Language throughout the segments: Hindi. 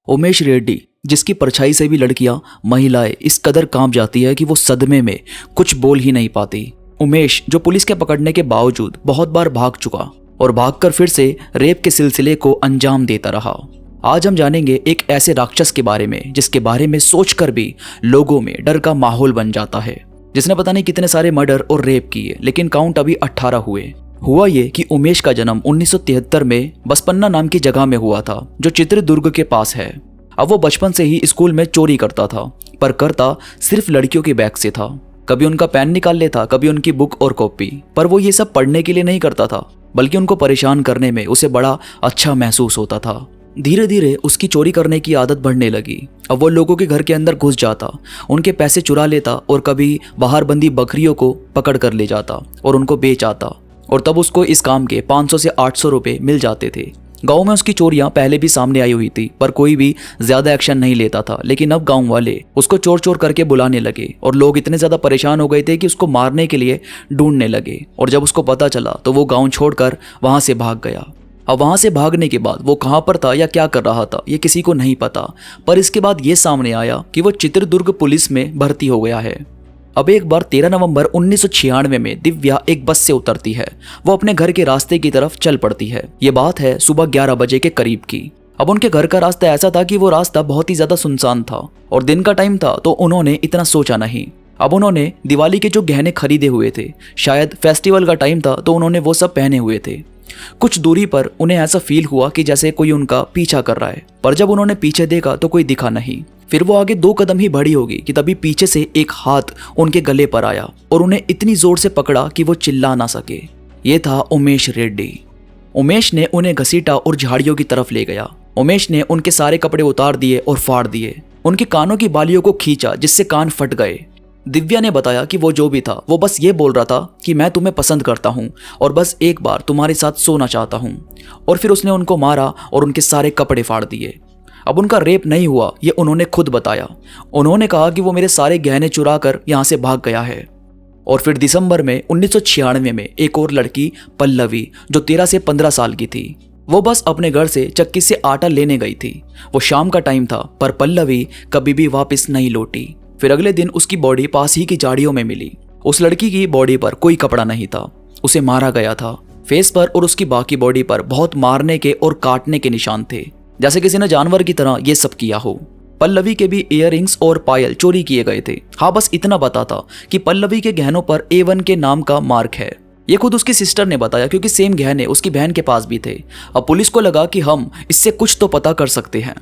उमेश रेड्डी, जिसकी परछाई से भी लड़कियां, महिलाएं इस कदर कांप जाती है कि वो सदमे में कुछ बोल ही नहीं पाती। उमेश, जो पुलिस के पकड़ने के बावजूद बहुत बार भाग चुका और भागकर फिर से रेप के सिलसिले को अंजाम देता रहा। आज हम जानेंगे एक ऐसे राक्षस के बारे में जिसके बारे में सोचकर भी लोगों में डर का माहौल बन जाता है, जिसने पता नहीं कितने सारे मर्डर और रेप किए, लेकिन काउंट अभी 18 हुए। हुआ ये कि उमेश का जन्म 1973 में बसपन्ना नाम की जगह में हुआ था, जो चित्रदुर्ग के पास है। अब वो बचपन से ही स्कूल में चोरी करता था, पर करता सिर्फ लड़कियों के बैग से था। कभी उनका पेन निकाल लेता, कभी उनकी बुक और कॉपी, पर वो ये सब पढ़ने के लिए नहीं करता था, बल्कि उनको परेशान करने में उसे बड़ा अच्छा महसूस होता था। धीरे धीरे उसकी चोरी करने की आदत बढ़ने लगी। अब वो लोगों के घर के अंदर घुस जाता, उनके पैसे चुरा लेता और कभी बाहर बंदी बकरियों को पकड़ कर ले जाता और उनको बेच आता, और तब उसको इस काम के 500 से 800 रुपए मिल जाते थे। गांव में उसकी चोरियां पहले भी सामने आई हुई थी, पर कोई भी ज्यादा एक्शन नहीं लेता था। लेकिन अब गांव वाले उसको चोर चोर करके बुलाने लगे और लोग इतने ज्यादा परेशान हो गए थे कि उसको मारने के लिए ढूंढने लगे। और जब उसको पता चला तो वो गांव छोड़कर वहां से भाग गया। अब वहां से भागने के बाद वो कहां पर था या क्या कर रहा था ये किसी को नहीं पता, पर इसके बाद ये सामने आया कि वो चित्रदुर्ग पुलिस में भर्ती हो गया है। अब एक बार 13 नवंबर 1996 में दिव्या एक बस से उतरती है। वो अपने घर के रास्ते की तरफ चल पड़ती है। ये बात है सुबह 11 बजे के करीब की। अब उनके घर का रास्ता ऐसा था कि वो रास्ता बहुत ही ज्यादा सुनसान था और दिन का टाइम था, तो उन्होंने इतना सोचा नहीं। अब उन्होंने दिवाली के जो गहने खरीदे हुए थे, शायद फेस्टिवल का टाइम था, तो उन्होंने वो सब पहने हुए थे। कुछ दूरी पर उन्हें ऐसा फील हुआ कि जैसे कोई उनका पीछा कर रहा है, पर जब उन्होंने पीछे देखा तो कोई दिखा नहीं। फिर वो आगे 2 कदम ही बढ़ी होगी कि तभी पीछे से एक हाथ उनके गले पर आया और उन्हें इतनी जोर से पकड़ा कि वो चिल्ला ना सके। ये था उमेश रेड्डी। उमेश ने उन्हें घसीटा और झाड़ियों की तरफ ले गया। उमेश ने उनके सारे कपड़े उतार दिए और फाड़ दिए। उनके कानों की बालियों को खींचा, जिससे कान फट गए। दिव्या ने बताया कि वो जो भी था वो बस ये बोल रहा था कि मैं तुम्हें पसंद करता हूँ और बस एक बार तुम्हारे साथ सोना चाहता हूँ। और फिर उसने उनको मारा और उनके सारे कपड़े फाड़ दिए। अब उनका रेप नहीं हुआ, ये उन्होंने खुद बताया। उन्होंने कहा कि वो मेरे सारे गहने चुरा कर यहाँ से भाग गया है। और फिर दिसंबर में 1996 में एक और लड़की पल्लवी, जो 13 से 15 साल की थी, वो बस अपने घर से चक्की से आटा लेने गई थी। वो शाम का टाइम था, पर पल्लवी कभी भी वापस नहीं लौटी। फिर अगले दिन उसकी बॉडी पास ही की झाड़ियों में मिली। उस लड़की की बॉडी पर कोई कपड़ा नहीं था, उसे मारा गया था। फेस पर और उसकी बाकी बॉडी पर बहुत मारने के और काटने के निशान थे, जैसे किसी ने जानवर की तरह ये सब किया हो। पल्लवी के भी इयररिंग्स और पायल चोरी किए गए थे। हाँ, बस इतना पता था कि पल्लवी के गहनों पर A1 के नाम का मार्क है। ये खुद उसकी सिस्टर ने बताया, क्योंकि सेम गहने उसकी बहन के पास भी थे। अब पुलिस को लगा कि हम इससे कुछ तो पता कर सकते हैं।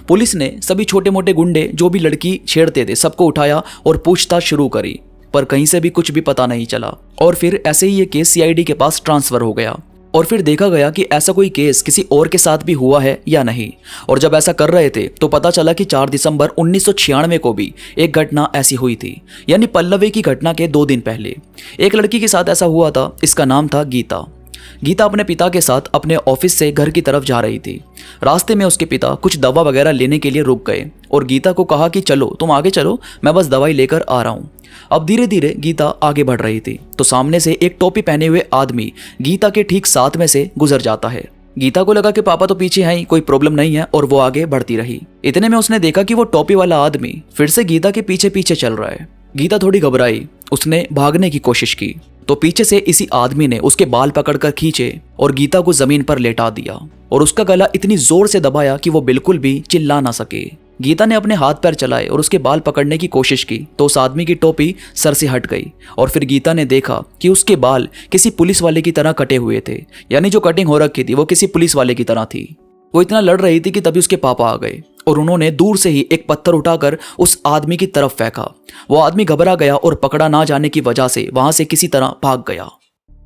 पुलिस ने सभी छोटे मोटे गुंडे जो भी लड़की छेड़ते थे सबको उठाया और पूछताछ शुरू करी, पर कहीं से भी कुछ भी पता नहीं चला। और फिर ऐसे ही ये केस CID के पास ट्रांसफर हो गया और फिर देखा गया कि ऐसा कोई केस किसी और के साथ भी हुआ है या नहीं। और जब ऐसा कर रहे थे तो पता चला कि 4 दिसंबर 1996 को भी एक घटना ऐसी हुई थी, यानी पल्लवी की घटना के 2 दिन पहले एक लड़की के साथ ऐसा हुआ था। इसका नाम था गीता। गीता अपने पिता के साथ अपने ऑफिस से घर की तरफ जा रही थी। रास्ते में उसके पिता कुछ दवा वगैरह लेने के लिए रुक गए और गीता को कहा कि चलो तुम आगे चलो, मैं बस दवाई लेकर आ रहा हूँ। अब धीरे धीरे गीता आगे बढ़ रही थी तो सामने से एक टोपी पहने हुए आदमी गीता के ठीक साथ में से गुजर जाता है। गीता को लगा कि पापा तो पीछे हैं ही, कोई प्रॉब्लम नहीं है, और वो आगे बढ़ती रही। इतने में उसने देखा कि वो टोपी वाला आदमी फिर से गीता के पीछे पीछे चल रहा है। गीता थोड़ी घबराई, उसने भागने की कोशिश की तो पीछे से इसी आदमी ने उसके बाल पकड़कर खींचे और गीता को जमीन पर लेटा दिया और उसका गला इतनी जोर से दबाया कि वो बिल्कुल भी चिल्ला ना सके। गीता ने अपने हाथ पैर चलाए और उसके बाल पकड़ने की कोशिश की तो उस आदमी की टोपी सर से हट गई और फिर गीता ने देखा कि उसके बाल किसी पुलिस वाले की तरह कटे हुए थे, यानी जो कटिंग हो रखी थी वो किसी पुलिस वाले की तरह थी। वो इतना लड़ रही थी कि तभी उसके पापा आ गए और उन्होंने दूर से ही एक पत्थर उठाकर उस आदमी की तरफ फेंका। वो आदमी घबरा गया और पकड़ा ना जाने की वजह से वहां से किसी तरह भाग गया।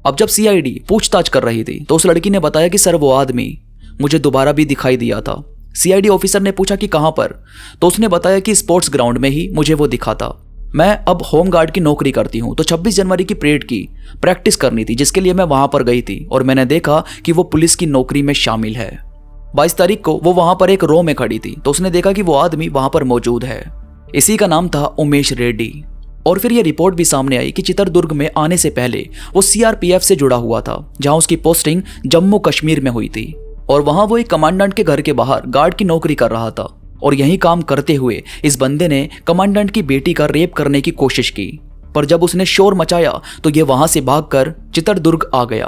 अब जब CID पूछताछ कर रही थी तो उस लड़की ने बताया कि सर वो आदमी मुझे दोबारा भी दिखाई दिया था। CID ऑफिसर ने पूछा कि कहां पर, तो उसने बताया कि स्पोर्ट्स ग्राउंड में ही मुझे वो दिखा था। मैं अब होम गार्ड की नौकरी करती हूँ, तो 26 जनवरी की परेड की प्रैक्टिस करनी थी, जिसके लिए मैं वहां पर गई थी और मैंने देखा कि वो पुलिस की नौकरी में शामिल है। 22 तारीख को वो वहां पर एक रो में खड़ी थी तो उसने देखा कि वो आदमी वहां पर मौजूद है। इसी का नाम था उमेश रेड्डी। और फिर यह रिपोर्ट भी सामने आई कि चित्रदुर्ग में आने से पहले वो CRPF से जुड़ा हुआ था, जहां उसकी पोस्टिंग जम्मू कश्मीर में हुई थी और वहां वो एक कमांडेंट के घर के बाहर गार्ड की नौकरी कर रहा था। और यही काम करते हुए इस बंदे ने कमांडेंट की बेटी का रेप करने की कोशिश की, पर जब उसने शोर मचाया तो ये वहां से भागकर चित्रदुर्ग आ गया।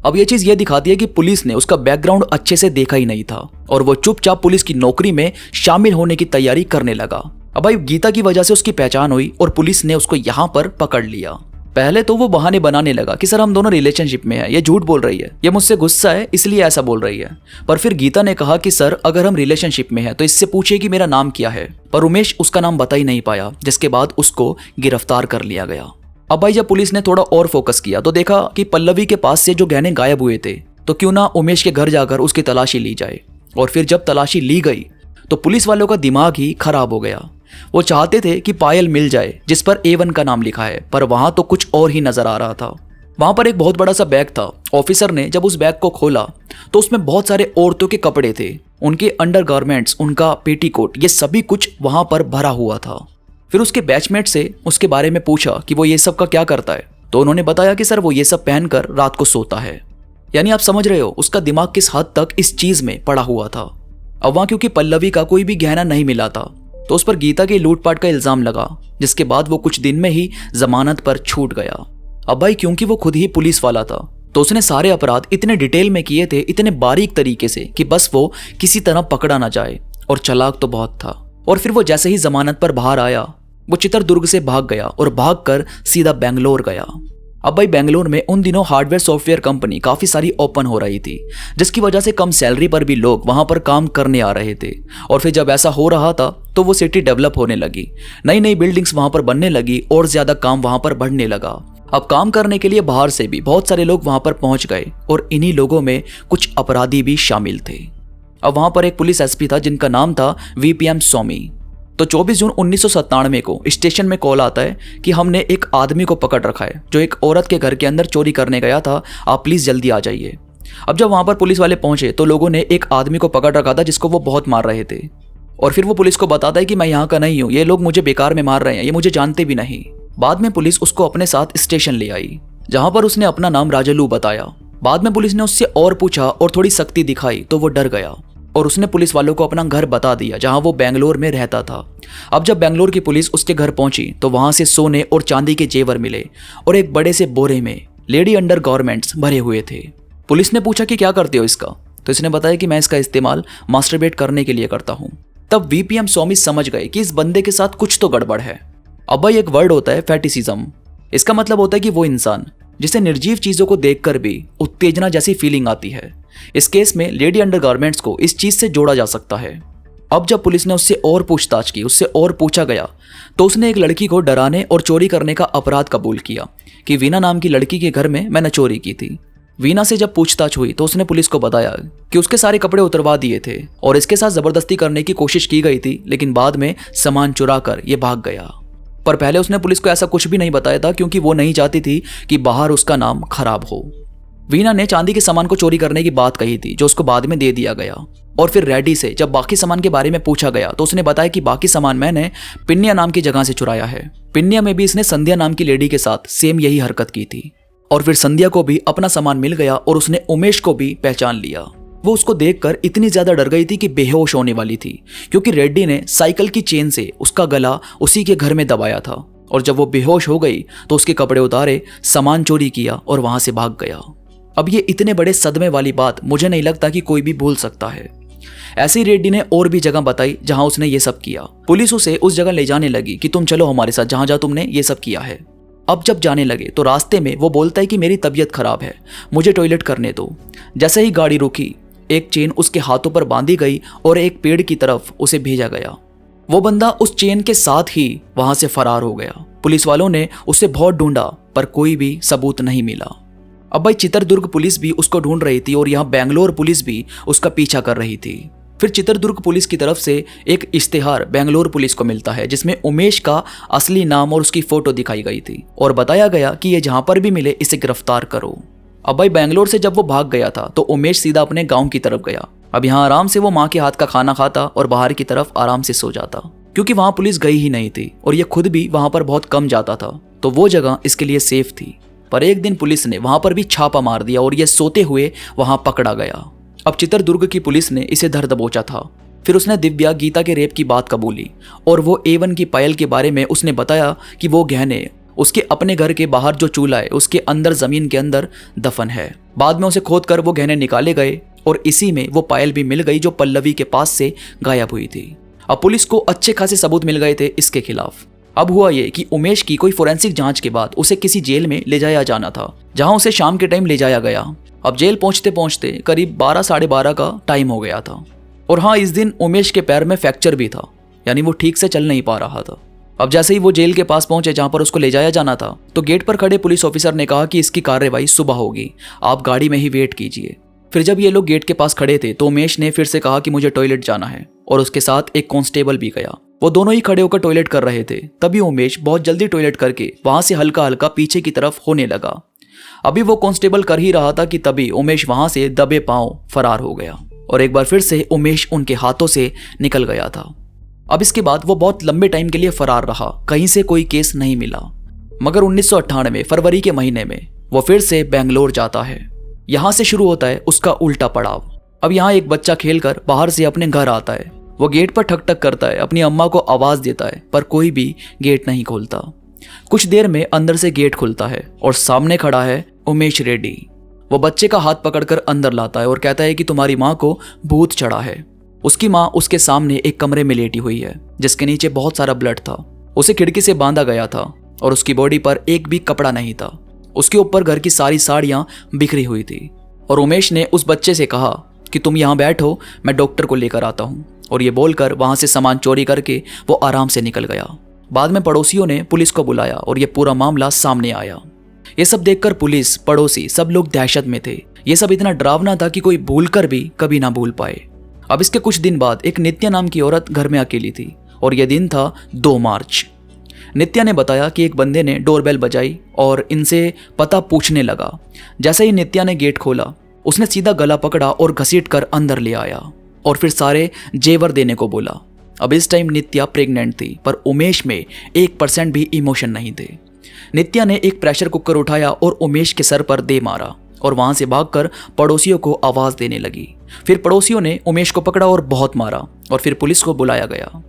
अब ये चीज ये दिखाती है कि पुलिस ने उसका बैकग्राउंड अच्छे से देखा ही नहीं था और वो चुपचाप पुलिस की नौकरी में शामिल होने की तैयारी करने लगा। अब भाई गीता की वजह से उसकी पहचान हुई और पुलिस ने उसको यहाँ पर पकड़ लिया। पहले तो वो बहाने बनाने लगा कि सर हम दोनों रिलेशनशिप में हैं, ये झूठ बोल रही है, ये मुझसे गुस्सा है इसलिए ऐसा बोल रही है। पर फिर गीता ने कहा कि सर अगर हम रिलेशनशिप में हैं तो इससे पूछिए कि मेरा नाम क्या है। पर उमेश उसका नाम बता ही नहीं पाया, जिसके बाद उसको गिरफ्तार कर लिया गया। अब भाई जब पुलिस ने थोड़ा और फोकस किया तो देखा कि पल्लवी के पास से जो गहने गायब हुए थे, तो क्यों ना उमेश के घर जाकर उसकी तलाशी ली जाए। और फिर जब तलाशी ली गई तो पुलिस वालों का दिमाग ही खराब हो गया। वो चाहते थे कि पायल मिल जाए जिस पर A1 का नाम लिखा है, पर वहां तो कुछ और ही नजर आ रहा था। वहां पर एक बहुत बड़ा सा बैग था। ऑफिसर ने जब उस बैग को खोला तो उसमें बहुत सारे औरतों के कपड़े थे, उनके अंडरगारमेंट्स, उनका पेटीकोट, ये सभी कुछ वहां पर भरा हुआ था। फिर उसके बैचमेट से उसके बारे में पूछा कि वो ये सब का क्या करता है, तो उन्होंने बताया कि सर वो ये सब पहनकर रात को सोता है। यानी आप समझ रहे हो उसका दिमाग किस हद तक इस चीज में पड़ा हुआ था। अब वहां क्योंकि पल्लवी का कोई भी गहना नहीं मिला था तो उस पर गीता के लूटपाट का इल्जाम लगा, जिसके बाद वो कुछ दिन में ही जमानत पर छूट गया। अब भाई क्योंकि वो खुद ही पुलिस वाला था तो उसने सारे अपराध इतने डिटेल में किए थे, इतने बारीक तरीके से कि बस वो किसी तरह पकड़ा ना जाए, और चालाक तो बहुत था। और फिर वो जैसे ही जमानत पर बाहर आया वो चित्रदुर्ग से भाग गया और भागकर सीधा बेंगलोर गया। अब भाई बेंगलोर में उन दिनों हार्डवेयर सॉफ्टवेयर कंपनी काफी सारी ओपन हो रही थी, जिसकी वजह से कम सैलरी पर भी लोग वहां पर काम करने आ रहे थे। और फिर जब ऐसा हो रहा था तो वो सिटी डेवलप होने लगी, नई नई बिल्डिंग्स वहां पर बनने लगी और ज्यादा काम वहां पर बढ़ने लगा। अब काम करने के लिए बाहर से भी बहुत सारे लोग वहां पर पहुंच गए और इन्हीं लोगों में कुछ अपराधी भी शामिल थे। अब वहां पर एक पुलिस एसपी था जिनका नाम था VPM स्वामी। तो 24 जून 1997 को स्टेशन में कॉल आता है कि हमने एक आदमी को पकड़ रखा है जो एक औरत के घर के अंदर चोरी करने गया था, आप प्लीज जल्दी आ जाइए। अब जब वहां पर पुलिस वाले पहुंचे तो लोगों ने एक आदमी को पकड़ रखा था जिसको वो बहुत मार रहे थे। और फिर वो पुलिस को बताता है कि मैं यहाँ का नहीं हूँ, ये लोग मुझे बेकार में मार रहे हैं, ये मुझे जानते भी नहीं। बाद में पुलिस उसको अपने साथ स्टेशन ले आई, जहां पर उसने अपना नाम राजलू बताया। बाद में पुलिस ने उससे और पूछा और थोड़ी सख्ती दिखाई तो वो डर गया और उसने पुलिस वालों को अपना घर बता दिया जहां वो बेंगलोर में रहता था। अब जब बेंगलोर की पुलिस उसके घर पहुंची तो वहां से सोने और चांदी के जेवर मिले और एक बड़े से बोरे में लेडी अंडरगारमेंट्स भरे हुए थे। पुलिस ने पूछा कि क्या करते हो इसका, तो इसने बताया कि मैं इसका इस्तेमाल मास्टरबेट करने के लिए करता हूं। तब VPM स्वामी समझ गए कि इस बंदे के साथ कुछ तो गड़बड़ है। अब भाई एक वर्ड होता है फेटिसिज्म, इसका मतलब होता है कि वो इंसान जिसे निर्जीव चीजों को देखकर भी उत्तेजना जैसी फीलिंग आती है। इस केस में लेडी अंडरगारमेंट्स को इस चीज से जोड़ा जा सकता है। अब जब पुलिस ने उससे और पूछताछ की, उससे और पूछा गया, तो उसने एक लड़की को डराने और चोरी करने का अपराध कबूल किया कि वीना नाम की लड़की के घर में मैंने चोरी की थी। वीना से जब पूछताछ हुई तो उसने पुलिस को बताया कि उसके सारे कपड़े उतरवा दिए थे और इसके साथ जबरदस्ती करने की कोशिश की गई थी, लेकिन बाद में सामान चुरा कर ये भाग गया। पर पहले उसने पुलिस को ऐसा कुछ भी नहीं बताया था क्योंकि वो नहीं चाहती थी कि बाहर उसका नाम खराब हो। वीना ने चांदी के सामान को चोरी करने की बात कही थी जो उसको बाद में दे दिया गया। और फिर रेड्डी से जब बाकी सामान के बारे में पूछा गया तो उसने बताया कि बाकी सामान मैंने पिन्या नाम की जगह से चुराया है। पिन्या में भी इसने संध्या नाम की लेडी के साथ सेम यही हरकत की थी। और फिर संध्या को भी अपना सामान मिल गया और उसने उमेश को भी पहचान लिया। वो उसको देखकर इतनी ज्यादा डर गई थी कि बेहोश होने वाली थी, क्योंकि रेड्डी ने साइकिल की चेन से उसका गला उसी के घर में दबाया था। और जब वो बेहोश हो गई तो उसके कपड़े उतारे, सामान चोरी किया और वहां से भाग गया। अब ये इतने बड़े सदमे वाली बात मुझे नहीं लगता कि कोई भी भूल सकता है। ऐसे ही रेड्डी ने और भी जगह बताई जहां उसने ये सब किया। पुलिस उसे उस जगह ले जाने लगी कि तुम चलो हमारे साथ जहां जहां तुमने ये सब किया है। अब जब जाने लगे तो रास्ते में वो बोलता है कि मेरी तबीयत खराब है, मुझे टॉयलेट करने दो। जैसे ही गाड़ी रुकी, एक चेन उसके हाथों पर बांधी गई और एक पेड़ की तरफ उसे भेजा गया। वो बंदा उस चेन के साथ ही वहां से फरार हो गया। पुलिस वालों ने उसे बहुत ढूंढा पर कोई भी सबूत नहीं मिला। अब भाई चित्रदुर्ग पुलिस भी उसको ढूंढ रही थी और यहाँ बेंगलोर पुलिस भी उसका पीछा कर रही थी। फिर चित्रदुर्ग पुलिस की तरफ से एक इश्तेहार बेंगलोर पुलिस को मिलता है जिसमें उमेश का असली नाम और उसकी फोटो दिखाई गई थी और बताया गया कि ये जहां पर भी मिले इसे गिरफ्तार करो। अब भाई बेंगलोर से जब वो भाग गया था तो उमेश सीधा अपने गांव की तरफ गया। अब यहाँ आराम से वो माँ के हाथ का खाना खाता और बाहर की तरफ आराम से सो जाता, क्योंकि वहां पुलिस गई ही नहीं थी और ये खुद भी वहां पर बहुत कम जाता था, तो वो जगह इसके लिए सेफ थी। पर एक दिन पुलिस ने वहां पर भी छापा मार दिया और ये सोते हुए वहां पकड़ा गया। अब चित्रदुर्ग की पुलिस ने इसे धर दबोचा था फिर उसने दिव्या गीता के रेप की बात कबूली और वो A1 की पायल के बारे में उसने बताया कि वो गहने उसके अपने घर के बाहर जो चूल्हा है उसके अंदर जमीन के अंदर दफन है। बाद में उसे खोद कर वो गहने निकाले गए और इसी में वो पायल भी मिल गई जो पल्लवी के पास से गायब हुई थी। अब पुलिस को अच्छे खासे सबूत मिल गए थे इसके खिलाफ। अब हुआ ये कि उमेश की कोई फोरेंसिक जांच के बाद उसे किसी जेल में ले जाया जाना था, जहां उसे शाम के टाइम ले जाया गया। अब जेल पहुंचते पहुंचते करीब 12 साढ़े 12 का टाइम हो गया था। और हाँ, इस दिन उमेश के पैर में फ्रैक्चर भी था, यानी वो ठीक से चल नहीं पा रहा था। अब जैसे ही वो जेल के पास पहुंचे जहां पर उसको ले जाया जाना था, तो गेट पर खड़े पुलिस ऑफिसर ने कहा कि इसकी कार्रवाई सुबह होगी, आप गाड़ी में ही वेट कीजिए। फिर जब ये लोग गेट के पास खड़े थे तो उमेश ने फिर से कहा कि मुझे टॉयलेट जाना है, और उसके साथ एक कांस्टेबल भी गया। वो दोनों ही खड़े होकर टॉयलेट कर रहे थे। तभी उमेश बहुत जल्दी टॉयलेट करके वहां से हल्का हल्का पीछे की तरफ होने लगा। अभी वो कांस्टेबल कर ही रहा था कि तभी उमेश वहां से दबे पांव फरार हो गया और एक बार फिर से उमेश उनके हाथों से निकल गया था। अब इसके बाद वो बहुत लंबे टाइम के लिए फरार रहा, कहीं से कोई केस नहीं मिला। मगर 1998 फरवरी के महीने में वो फिर से बेंगलोर जाता है। यहाँ से शुरू होता है उसका उल्टा पड़ाव। अब यहाँ एक बच्चा खेलकर बाहर से अपने घर आता है। वो गेट पर ठक ठक करता है, अपनी अम्मा को आवाज देता है, पर कोई भी गेट नहीं खोलता। कुछ देर में अंदर से गेट खुलता है और सामने खड़ा है उमेश रेड्डी। वो बच्चे का हाथ पकड़कर अंदर लाता है और कहता है कि तुम्हारी माँ को भूत चढ़ा है। उसकी माँ उसके सामने एक कमरे में लेटी हुई है जिसके नीचे बहुत सारा ब्लड था। उसे खिड़की से बांधा गया था और उसकी बॉडी पर एक भी कपड़ा नहीं था। उसके ऊपर घर की सारी साड़ियां बिखरी हुई थी। और उमेश ने उस बच्चे से कहा कि तुम यहाँ बैठो, मैं डॉक्टर को लेकर आता हूँ। और ये बोलकर वहां से सामान चोरी करके वो आराम से निकल गया। बाद में पड़ोसियों ने पुलिस को बुलाया और ये पूरा मामला सामने आया। ये सब देखकर पुलिस, पड़ोसी, सब लोग दहशत में थे। ये सब इतना डरावना था कि कोई भूलकर भी कभी ना भूल पाए। अब इसके कुछ दिन बाद एक नित्या नाम की औरत घर में अकेली थी और यह दिन था 2 मार्च। नित्या ने बताया कि एक बंदे ने डोरबेल बजाई और इनसे पता पूछने लगा। जैसे ही नित्या ने गेट खोला, उसने सीधा गला पकड़ा और घसीटकर अंदर ले आया और फिर सारे जेवर देने को बोला। अब इस टाइम नित्या प्रेग्नेंट थी, पर उमेश में 1% भी इमोशन नहीं थे। नित्या ने एक प्रेशर कुकर उठाया और उमेश के सर पर दे मारा और वहां से भागकर पड़ोसियों को आवाज देने लगी। फिर पड़ोसियों ने उमेश को पकड़ा और बहुत मारा और फिर पुलिस को बुलाया गया।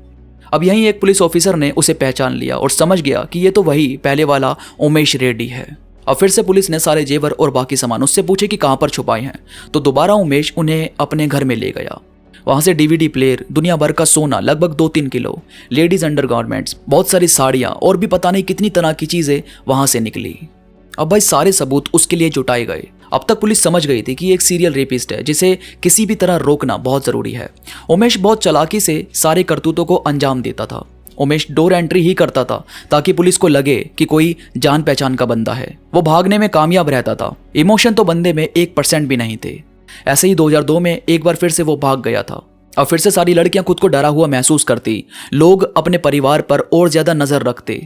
अब यहीं एक पुलिस ऑफिसर ने उसे पहचान लिया और समझ गया कि ये तो वही पहले वाला उमेश रेड्डी है। अब फिर से पुलिस ने सारे जेवर और बाकी सामान उससे पूछे कि कहां पर छुपाए हैं, तो दोबारा उमेश उन्हें अपने घर में ले गया। वहां से DVD प्लेयर, दुनिया भर का सोना लगभग 2-3 किलो, लेडीज अंडरगारमेंट्स, बहुत सारी साड़ियां और भी पता नहीं कितनी तरह की चीजें वहां से निकली। अब भाई सारे सबूत उसके लिए जुटाए गए। अब तक पुलिस समझ गई थी कि एक सीरियल रेपिस्ट है जिसे किसी भी तरह रोकना बहुत जरूरी है। उमेश बहुत चालाकी से सारे करतूतों को अंजाम देता था। उमेश डोर एंट्री ही करता था ताकि पुलिस को लगे कि कोई जान पहचान का बंदा है। वो भागने में कामयाब रहता था। इमोशन तो बंदे में 1% भी नहीं थे। ऐसे ही 2002 में एक बार फिर से वो भाग गया था। अब फिर से सारी लड़कियां खुद को डरा हुआ महसूस करती। लोग अपने परिवार पर और ज्यादा नजर रखते।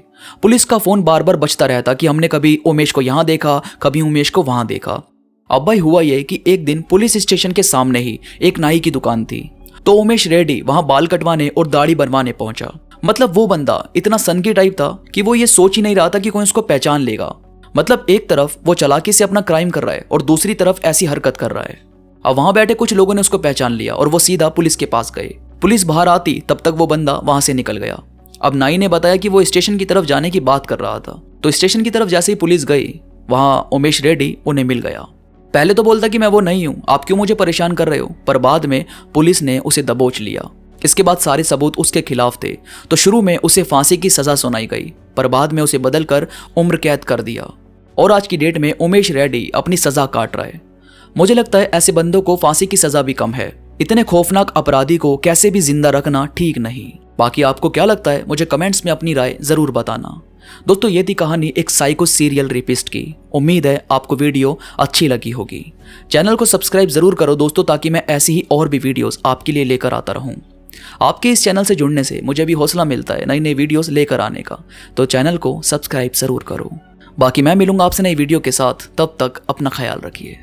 पुलिस का फोन बार बार बजता रहता कि हमने कभी उमेश को यहां देखा, कभी उमेश को वहां देखा। अब भाई हुआ ये कि एक दिन पुलिस स्टेशन के सामने ही एक नाई की दुकान थी, तो उमेश रेड्डी वहां बाल कटवाने और दाढ़ी बनवाने पहुंचा। मतलब वो बंदा इतना सनकी टाइप था कि वो ये सोच ही नहीं रहा था कि कोई उसको पहचान लेगा। मतलब एक तरफ वो चालाकी से अपना क्राइम कर रहा है और दूसरी तरफ ऐसी हरकत कर रहा है। अब वहां बैठे कुछ लोगों ने उसको पहचान लिया और वो सीधा पुलिस के पास गए। पुलिस बाहर आती तब तक वो बंदा वहां से निकल गया। अब नाई ने बताया कि वो स्टेशन की तरफ जाने की बात कर रहा था, तो स्टेशन की तरफ जैसे ही पुलिस गई, वहां उमेश रेड्डी उन्हें मिल गया। पहले तो बोलता कि मैं वो नहीं हूं, आप क्यों मुझे परेशान कर रहे हो, पर बाद में पुलिस ने उसे दबोच लिया। इसके बाद सारे सबूत उसके खिलाफ थे, तो शुरू में उसे फांसी की सजा सुनाई गई, पर बाद में उसे बदलकर उम्र कैद कर दिया। और आज की डेट में उमेश रेड्डी अपनी सजा काट रहा है। मुझे लगता है ऐसे बंदों को फांसी की सजा भी कम है। इतने खौफनाक अपराधी को कैसे भी जिंदा रखना ठीक नहीं। बाकी आपको क्या लगता है, मुझे कमेंट्स में अपनी राय जरूर बताना। दोस्तों ये थी कहानी एक साइको सीरियल रेपिस्ट की। उम्मीद है आपको वीडियो अच्छी लगी होगी। चैनल को सब्सक्राइब जरूर करो दोस्तों, ताकि मैं ऐसी ही और भी वीडियोस आपके लिए लेकर आता रहूं। आपके इस चैनल से जुड़ने से मुझे भी हौसला मिलता है नई नई वीडियोस लेकर आने का, तो चैनल को सब्सक्राइब जरूर करो। बाकी मैं मिलूंगा आपसे नई वीडियो के साथ, तब तक अपना ख्याल रखिए।